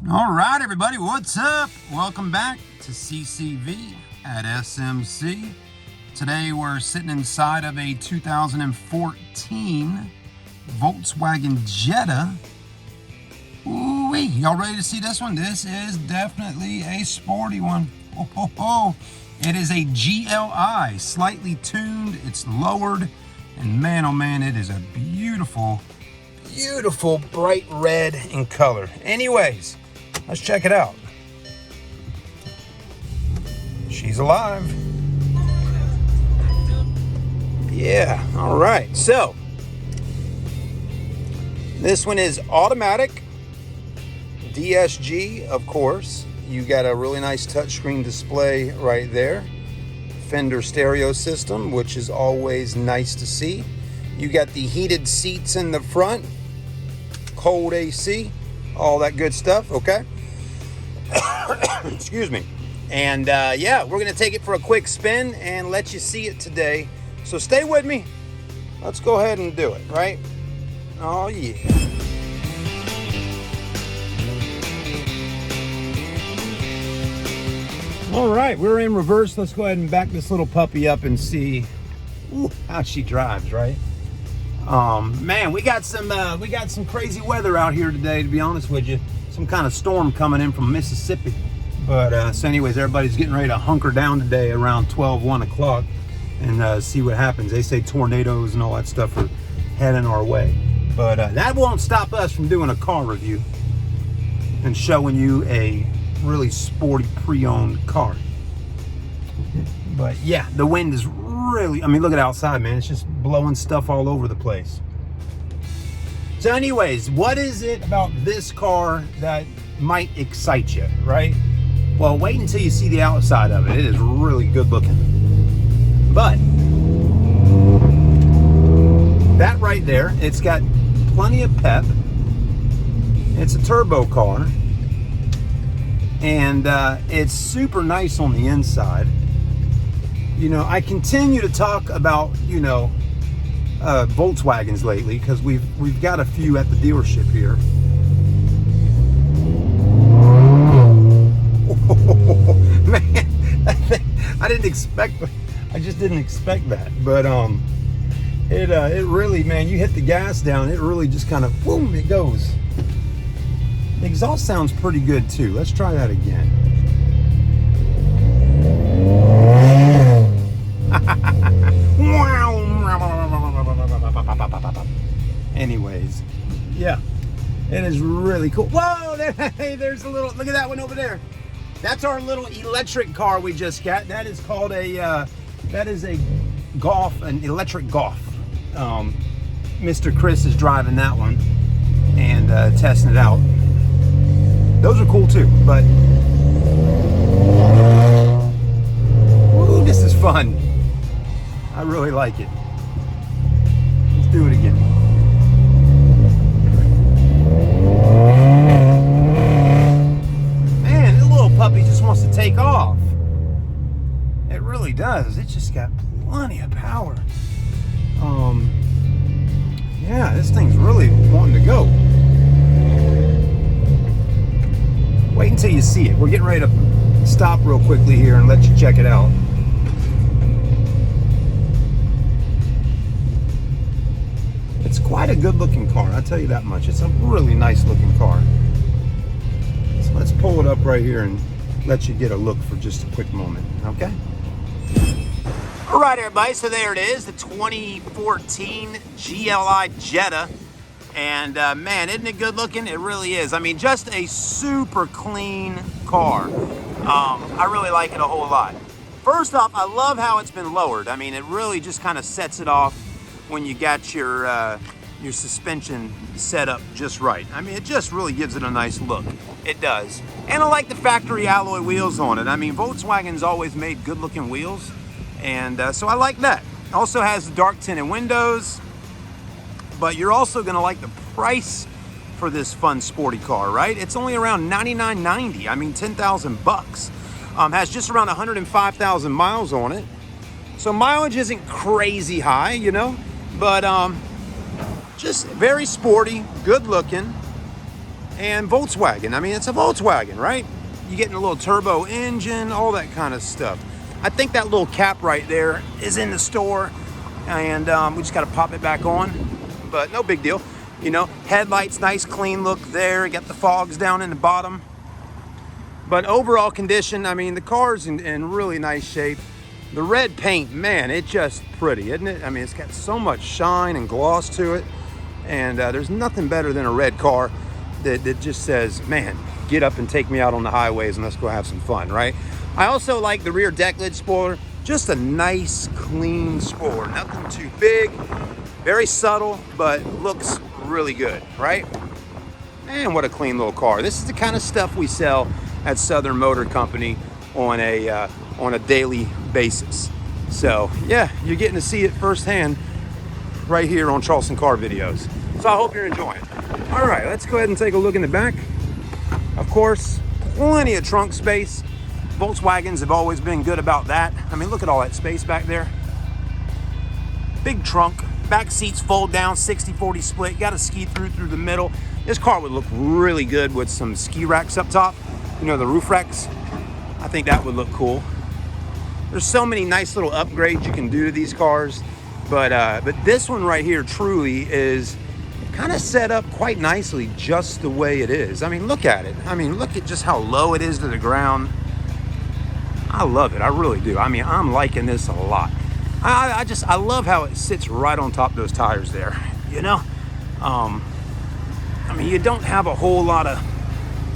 All right, everybody, what's up? Welcome back to CCV at SMC. Today we're sitting inside of a 2014 Volkswagen Jetta. Ooh-wee, y'all ready to see this one? This is definitely a sporty one. Oh, ho, ho. It is a GLI, slightly tuned, it's lowered, and man, oh man, it is a beautiful, beautiful bright red in color. Anyways, let's check it out. She's alive. Yeah, all right. So, this one is automatic, DSG, of course. You got a really nice touchscreen display right there. Fender stereo system, which is always nice to see. You got the heated seats in the front, cold AC, all that good stuff, okay? Excuse me. And yeah, we're gonna take it for a quick spin and let you see it today. So stay with me. Let's go ahead and do it, right? Oh yeah. All right, we're in reverse. Let's go ahead and back this little puppy up and see how she drives, right? Man, we got some crazy weather out here today, to be honest with you. Some kind of storm coming in from Mississippi. But so anyways, everybody's getting ready to hunker down today around 1 o'clock and see what happens. They say tornadoes and all that stuff are heading our way. But that won't stop us from doing a car review and showing you a really sporty pre-owned car. But yeah, the wind is really, I mean, look at outside, man. It's just blowing stuff all over the place. So anyways, what is it about this car that might excite you, right? Well, wait until you see the outside of it. It is really good looking. But that right there, it's got plenty of pep. It's a turbo car. And it's super nice on the inside. You know, I continue to talk about, you know, Volkswagens lately because we've got a few at the dealership here. Oh, man, I just didn't expect that. But it really, man, you hit the gas down, it really just kind of boom, it goes. The exhaust sounds pretty good too. Let's try that again. Anyways, yeah, it is really cool. Whoa, hey, there's a little, look at that one over there. That's our little electric car we just got. That is called a, that is a Golf, an electric Golf. Mr. Chris is driving that one and testing it out. Those are cool too, but ooh, this is fun. I really like it. Let's do it again. Man, this little puppy just wants to take off. It really does. It just got plenty of power. Yeah, this thing's really wanting to go. Wait until you see it. We're getting ready to stop real quickly here and let you check it out. It's quite a good looking car, I'll tell you that much. It's a really nice looking car. So let's pull it up right here and let you get a look for just a quick moment, okay? All right, everybody, so there it is, the 2014 GLI Jetta. And man, isn't it good looking? It really is. I mean, just a super clean car. I really like it a whole lot. First off, I love how it's been lowered. I mean, it really just kind of sets it off when you got your suspension set up just right. I mean, it just really gives it a nice look. It does. And I like the factory alloy wheels on it. I mean, Volkswagen's always made good looking wheels. And so I like that. Also has dark tinted windows. But you're also gonna like the price for this fun sporty car, right? It's only around $99.90. I mean, 10,000 bucks. Has just around 105,000 miles on it. So mileage isn't crazy high, you know, but just very sporty, good looking, And Volkswagen, I mean, it's a Volkswagen, right? You're getting a little turbo engine, all that kind of stuff. I think that little cap right there is in the store, and we just got to pop it back on, but no big deal. You know, headlights, nice clean look there. Got the fogs down in the bottom. But overall condition, I mean, the car's in really nice shape. The red paint, man, it's just pretty, isn't it? I mean, it's got so much shine and gloss to it. And there's nothing better than a red car that just says, man, get up and take me out on the highways and let's go have some fun, right? I also like the rear deck lid spoiler. Just a nice, clean spoiler. Nothing too big, very subtle, but looks really good, right? And what a clean little car. This is the kind of stuff we sell at Southern Motor Company on a daily basis. So yeah, you're getting to see it firsthand right here on Charleston Car videos. So I hope you're enjoying. All right, let's go ahead and take a look in the back. Of course, plenty of trunk space. Volkswagens have always been good about that. I mean, look at all that space back there. Big trunk. Back seats fold down, 60-40 split. You got a ski through the middle. This car would look really good with some ski racks up top. You know, the roof racks. I think that would look cool. There's so many nice little upgrades you can do to these cars. But this one right here truly is kind of set up quite nicely just the way it is. I mean, look at it. I mean, look at just how low it is to the ground. I love it. I really do. I mean, I'm liking this a lot. I love how it sits right on top of those tires there, you know? I mean, you don't have a whole lot of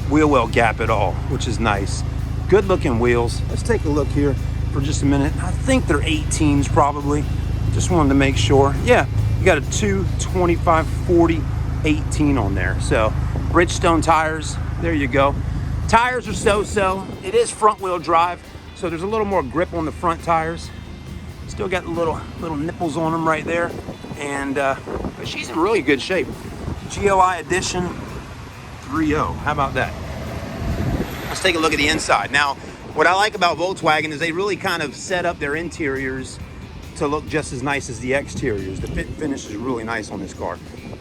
wheel well gap at all, which is nice. Good looking wheels. Let's take a look here for just a minute. I think they're 18s probably. Just wanted to make sure. Yeah, you got a 225 40 18 on there. So Bridgestone tires, there you go. Tires are so-so. It is front wheel drive, so there's a little more grip on the front tires. Still got little nipples on them right there, and but she's in really good shape. GLI edition 3.0. How about that? Let's take a look at the inside. Now, what I like about Volkswagen is they really kind of set up their interiors to look just as nice as the exteriors. The fit and finish is really nice on this car.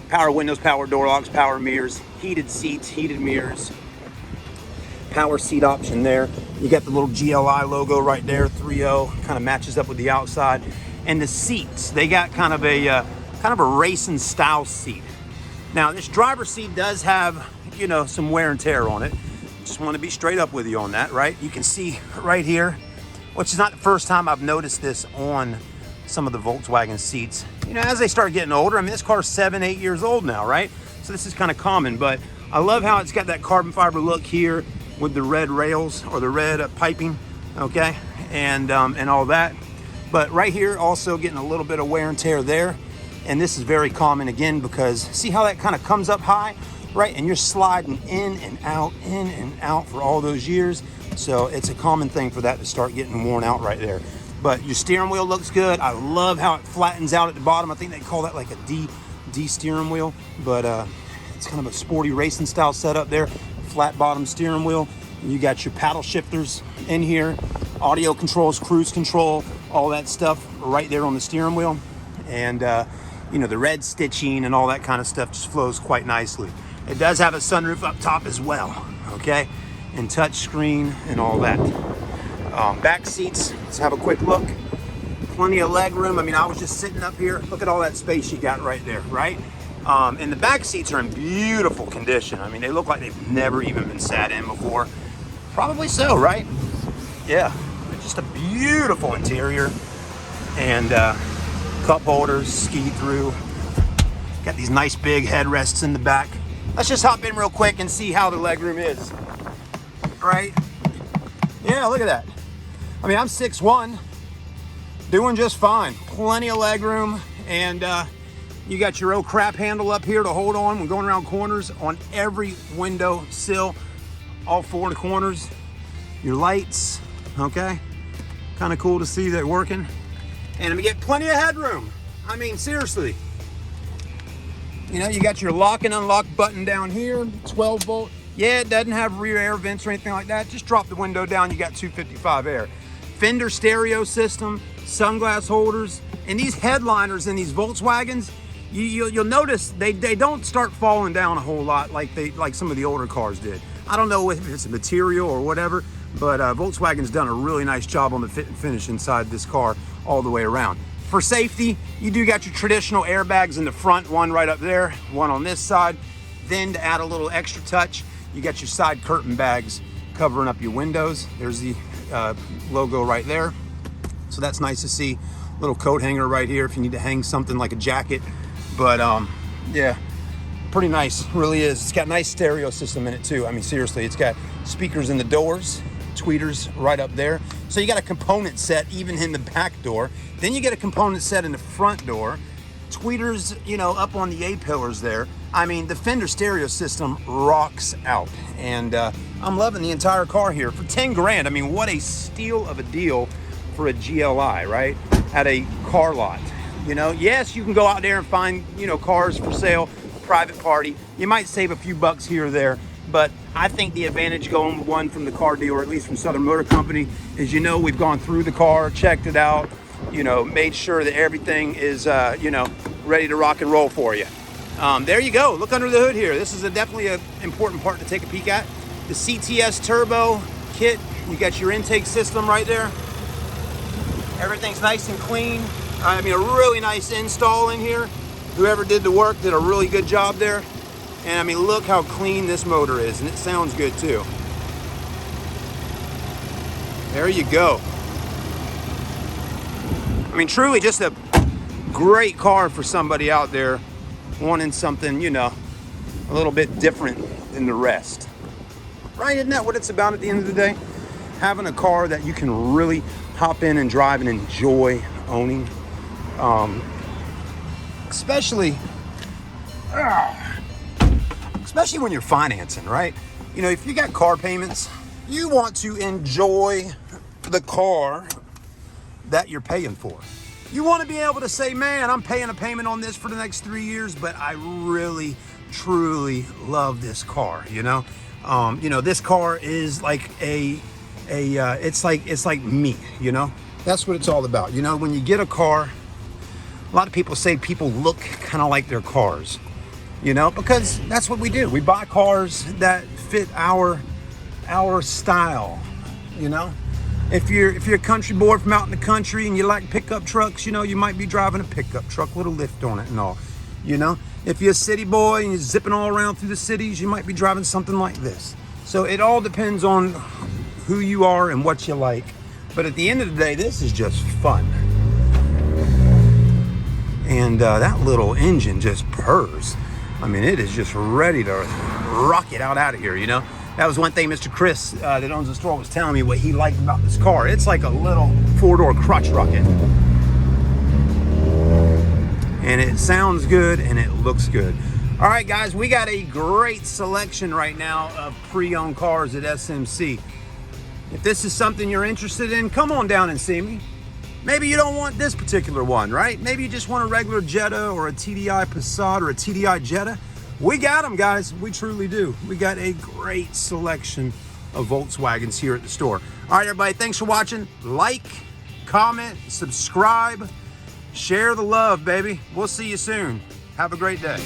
Power windows, power door locks, power mirrors, heated seats, heated mirrors. Power seat option there. You got the little GLI logo right there, 3.0, kind of matches up with the outside. And the seats, they got kind of a racing style seat. Now this driver's seat does have, you know, some wear and tear on it. Just want to be straight up with you on that, right? You can see right here, which is not the first time I've noticed this on some of the Volkswagen seats. You know, as they start getting older, I mean, this car's 7-8 years old now, right? So this is kind of common, but I love how it's got that carbon fiber look here with the red rails or the red piping, okay, and all that. But right here also getting a little bit of wear and tear there, and this is very common again because see how that kind of comes up high, right? And you're sliding in and out for all those years, so it's a common thing for that to start getting worn out right there. But your steering wheel looks good. I love how it flattens out at the bottom. I think they call that like a D steering wheel, but it's kind of a sporty racing style setup there. Flat bottom steering wheel. You got your paddle shifters in here, audio controls, cruise control, all that stuff right there on the steering wheel. And you know, the red stitching and all that kind of stuff just flows quite nicely. It does have a sunroof up top as well, okay, and touch screen and all that. Back seats, let's have a quick look. Plenty of leg room. I mean, I was just sitting up here. Look at all that space you got right there, right? And the back seats are in beautiful condition. I mean, they look like they've never even been sat in before. Probably so, right? Yeah, just a beautiful interior. And cup holders, ski through. Got these nice big headrests in the back. Let's just hop in real quick and see how the legroom is. Right? Yeah, look at that. I mean, I'm 6'1", doing just fine. Plenty of legroom, and you got your old crap handle up here to hold on when going around corners on every window sill, all four of the corners. Your lights, okay? Kind of cool to see that working. And we get plenty of headroom. I mean, seriously. You know, you got your lock and unlock button down here, 12 volt. Yeah, it doesn't have rear air vents or anything like that. Just drop the window down, you got 255 air. Fender stereo system, sunglass holders, and these headliners in these Volkswagens, you'll notice they don't start falling down a whole lot like some of the older cars did. I don't know if it's a material or whatever, but Volkswagen's done a really nice job on the fit and finish inside this car all the way around. For safety, you do got your traditional airbags in the front, one right up there, one on this side. Then to add a little extra touch, you got your side curtain bags covering up your windows. There's the logo right there. So that's nice to see. Little coat hanger right here if you need to hang something like a jacket. But yeah, pretty nice, really is. It's got a nice stereo system in it too. I mean, seriously, it's got speakers in the doors, tweeters right up there. So you got a component set even in the back door. Then you get a component set in the front door. Tweeters, you know, up on the A-pillars there. I mean, the Fender stereo system rocks out. And I'm loving the entire car here for 10 grand. I mean, what a steal of a deal for a GLI, right? At a car lot. You know, yes, you can go out there and find, you know, cars for sale, a private party. You might save a few bucks here or there, but I think the advantage going with one from the car dealer, at least from Southern Motor Company, is, you know, we've gone through the car, checked it out, you know, made sure that everything is, you know, ready to rock and roll for you. There you go. Look under the hood here. This is definitely an important part to take a peek at. The CTS Turbo kit. You got your intake system right there. Everything's nice and clean. I mean, a really nice install in here. Whoever did the work did a really good job there. And I mean, look how clean this motor is, and it sounds good too. There you go. I mean, truly just a great car for somebody out there wanting something, you know, a little bit different than the rest. Right? Isn't that what it's about at the end of the day? Having a car that you can really hop in and drive and enjoy owning. Especially when you're financing, right? You know, if you got car payments, you want to enjoy the car that you're paying for. You want to be able to say, man, I'm paying a payment on this for the next 3 years, but I really, truly love this car, you know? You know, this car is like it's like me, you know? That's what it's all about. You know, when you get a car, a lot of people say people look kind of like their cars, you know, because that's what we do. We buy cars that fit our style, you know. If you're a country boy from out in the country and you like pickup trucks, you know, you might be driving a pickup truck, little lift on it and all, you know. If you're a city boy and you're zipping all around through the cities, you might be driving something like this. So it all depends on who you are and what you like. But at the end of the day, this is just fun. And that little engine just purrs. I mean, it is just ready to rock it out of here, you know. That was one thing Mr. Chris that owns the store was telling me what he liked about this car. It's like a little four-door crotch rocket. And it sounds good and it looks good. All right, guys, we got a great selection right now of pre-owned cars at SMC. If this is something you're interested in, come on down and see me. Maybe you don't want this particular one, right? Maybe you just want a regular Jetta or a TDI Passat or a TDI Jetta. We got them, guys. We truly do. We got a great selection of Volkswagens here at the store. All right, everybody, thanks for watching. Like, comment, subscribe, share the love, baby. We'll see you soon. Have a great day.